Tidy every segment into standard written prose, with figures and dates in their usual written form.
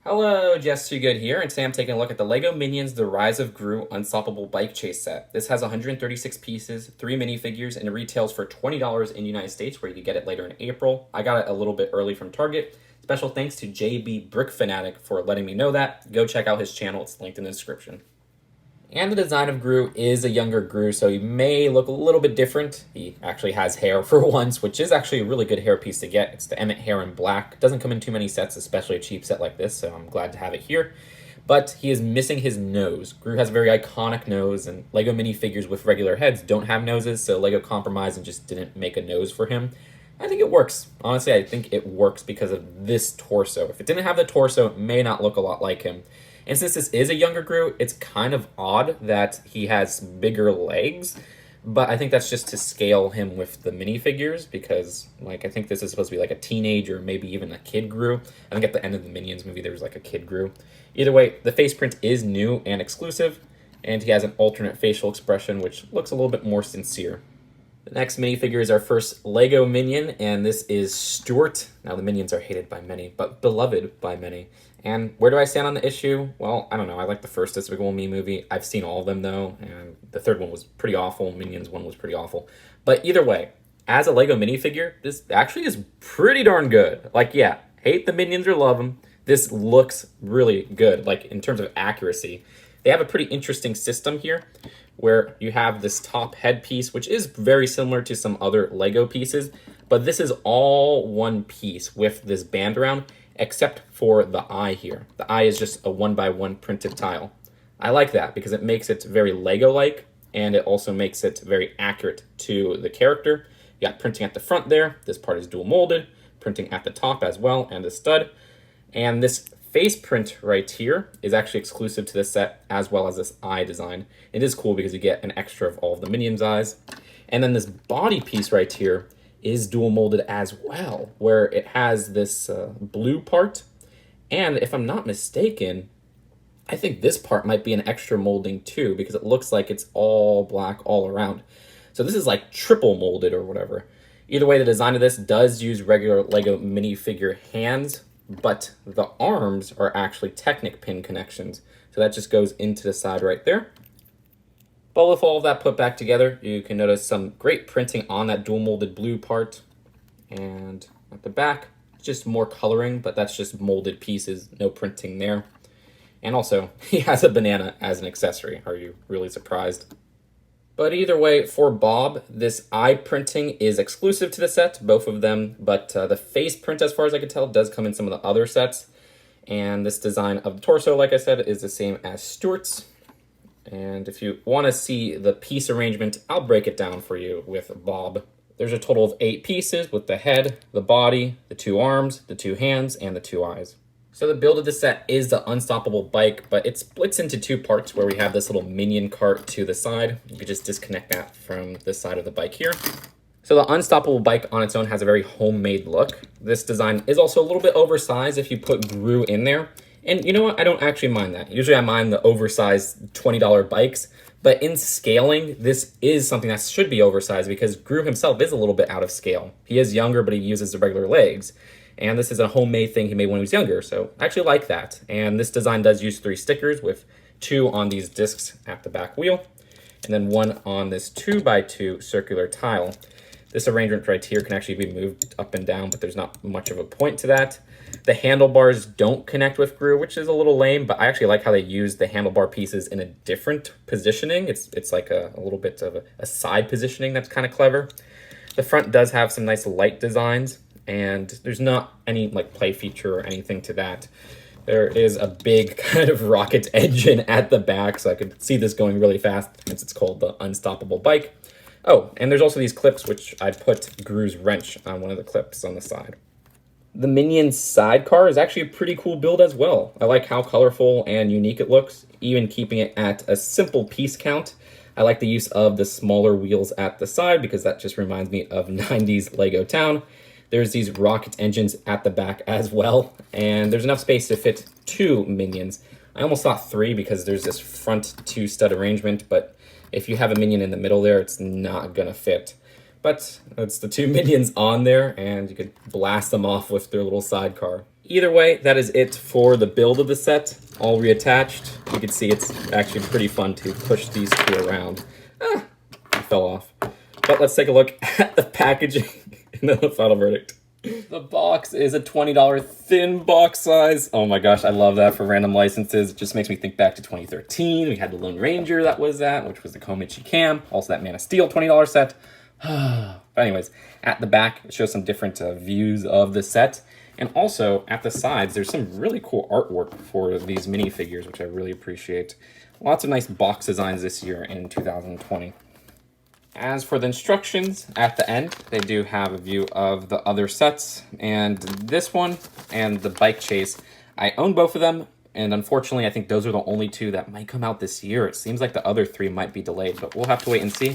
Hello, Jess Too Good here, and today I'm taking a look at the LEGO Minions The Rise of Gru Unstoppable Bike Chase set. This has 136 pieces, 3 minifigures, and it retails for $20 in the United States, where you can get it later in April. I got it a little bit early from Target. Special thanks to JB Brick Fanatic for letting me know that. Go check out his channel, it's linked in the description. And the design of Gru is a younger Gru, so he may look a little bit different. He actually has hair for once, which is actually a really good hair piece to get. It's the Emmett hair in black. Doesn't come in too many sets, especially a cheap set like this, so I'm glad to have it here. But he is missing his nose. Gru has a very iconic nose, and LEGO minifigures with regular heads don't have noses, so LEGO compromised and just didn't make a nose for him. I think it works. Honestly, I think it works because of this torso. If it didn't have the torso, it may not look a lot like him. And since this is a younger Gru, it's kind of odd that he has bigger legs, but I think that's just to scale him with the minifigures because, like, I think this is supposed to be like a teenage or maybe even a kid Gru. I think at the end of the Minions movie there was like a kid Gru. Either way, the face print is new and exclusive, and he has an alternate facial expression which looks a little bit more sincere. The next minifigure is our first LEGO Minion, and this is Stuart. Now, the Minions are hated by many, but beloved by many. And where do I stand on the issue? Well, I don't know. I like the first Despicable Me movie. I've seen all of them, though, and the third one was pretty awful. Minions 1 was pretty awful. But either way, as a LEGO minifigure, this actually is pretty darn good. Like, yeah, hate the Minions or love them. This looks really good, like, in terms of accuracy. They have a pretty interesting system here where you have this top headpiece, which is very similar to some other LEGO pieces, but this is all one piece with this band around, except for the eye here. The eye is just a 1x1 printed tile. I like that because it makes it very LEGO-like, and it also makes it very accurate to the character. You got printing at the front there. This part is dual molded, printing at the top as well, and the stud. And this face print right here is actually exclusive to this set, as well as this eye design. It is cool because you get an extra of all of the Minions' eyes. And then this body piece right here is dual molded as well, where it has this blue part. And if I'm not mistaken, I think this part might be an extra molding too, because it looks like it's all black all around. So this is like triple molded or whatever. Either way, the design of this does use regular LEGO minifigure hands, but the arms are actually Technic pin connections. So that just goes into the side right there. But with all of that put back together, you can notice some great printing on that dual molded blue part. And at the back, just more coloring, but that's just molded pieces, no printing there. And also, he has a banana as an accessory. Are you really surprised? But either way, for Bob, this eye printing is exclusive to the set, both of them, but the face print, as far as I can tell, does come in some of the other sets. And this design of the torso, like I said, is the same as Stuart's. And if you want to see the piece arrangement, I'll break it down for you with Bob. There's a total of 8 pieces with the head, the body, the 2 arms, the 2 hands, and the 2 eyes. So the build of the set is the Unstoppable bike, but it splits into 2 parts where we have this little minion cart to the side. You could just disconnect that from this side of the bike here. So the Unstoppable bike on its own has a very homemade look. This design is also a little bit oversized if you put Gru in there. And you know what? I don't actually mind that. Usually I mind the oversized $20 bikes, but in scaling, this is something that should be oversized because Gru himself is a little bit out of scale. He is younger, but he uses the regular legs. And this is a homemade thing he made when he was younger, so I actually like that. And this design does use 3 stickers with 2 on these discs at the back wheel, and then 1 on this 2x2 circular tile. This arrangement right here can actually be moved up and down, but there's not much of a point to that. The handlebars don't connect with Gru, which is a little lame, but I actually like how they use the handlebar pieces in a different positioning. It's like a little bit of a side positioning that's kind of clever. The front does have some nice light designs, and there's not any like play feature or anything to that. There is a big kind of rocket engine at the back, so I could see this going really fast, since it's called the Unstoppable bike. Oh, and there's also these clips, which I put Gru's wrench on one of the clips on the side. The Minions Sidecar is actually a pretty cool build as well. I like how colorful and unique it looks, even keeping it at a simple piece count. I like the use of the smaller wheels at the side because that just reminds me of 90s Lego Town. There's these rocket engines at the back as well, and there's enough space to fit 2 Minions. I almost thought 3 because there's this front 2 stud arrangement, but if you have a Minion in the middle there, it's not gonna fit. But it's the 2 Minions on there, and you could blast them off with their little sidecar. Either way, that is it for the build of the set, all reattached. You can see it's actually pretty fun to push these two around. Ah, it fell off. But let's take a look at the packaging and then the final verdict. The box is a $20 thin box size. Oh my gosh, I love that for random licenses. It just makes me think back to 2013. We had the Lone Ranger that was that, which was the Komichi Cam. Also that Man of Steel $20 set. But anyways, at the back, it shows some different views of the set. And also, at the sides, there's some really cool artwork for these minifigures, which I really appreciate. Lots of nice box designs this year in 2020. As for the instructions, at the end, they do have a view of the other sets. And this one and the Bike Chase, I own both of them. And unfortunately, I think those are the only two that might come out this year. It seems like the other three might be delayed, but we'll have to wait and see.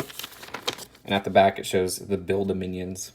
And at the back, it shows the Build-A-Minions.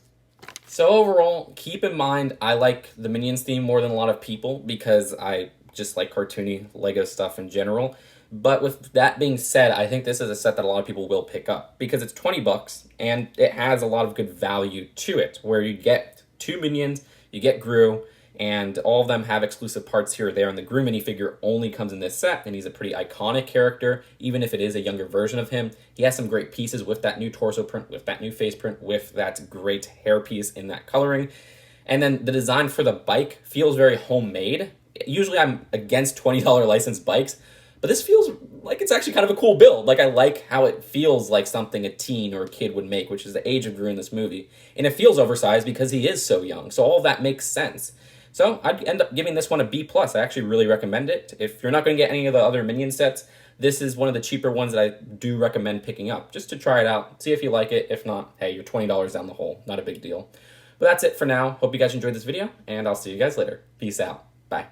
So overall, keep in mind, I like the Minions theme more than a lot of people because I just like cartoony Lego stuff in general. But with that being said, I think this is a set that a lot of people will pick up because it's 20 bucks and it has a lot of good value to it, where you get 2 Minions, you get Gru, and all of them have exclusive parts here or there, and the Gru minifigure only comes in this set, and he's a pretty iconic character, even if it is a younger version of him. He has some great pieces with that new torso print, with that new face print, with that great hairpiece in that coloring. And then the design for the bike feels very homemade. Usually I'm against $20 licensed bikes, but this feels like it's actually kind of a cool build. Like, I like how it feels like something a teen or a kid would make, which is the age of Gru in this movie. And it feels oversized because he is so young, so all of that makes sense. So I'd end up giving this one a B+. I actually really recommend it. If you're not going to get any of the other Minion sets, this is one of the cheaper ones that I do recommend picking up, just to try it out, see if you like it. If not, hey, you're $20 down the hole. Not a big deal. But that's it for now. Hope you guys enjoyed this video, and I'll see you guys later. Peace out. Bye.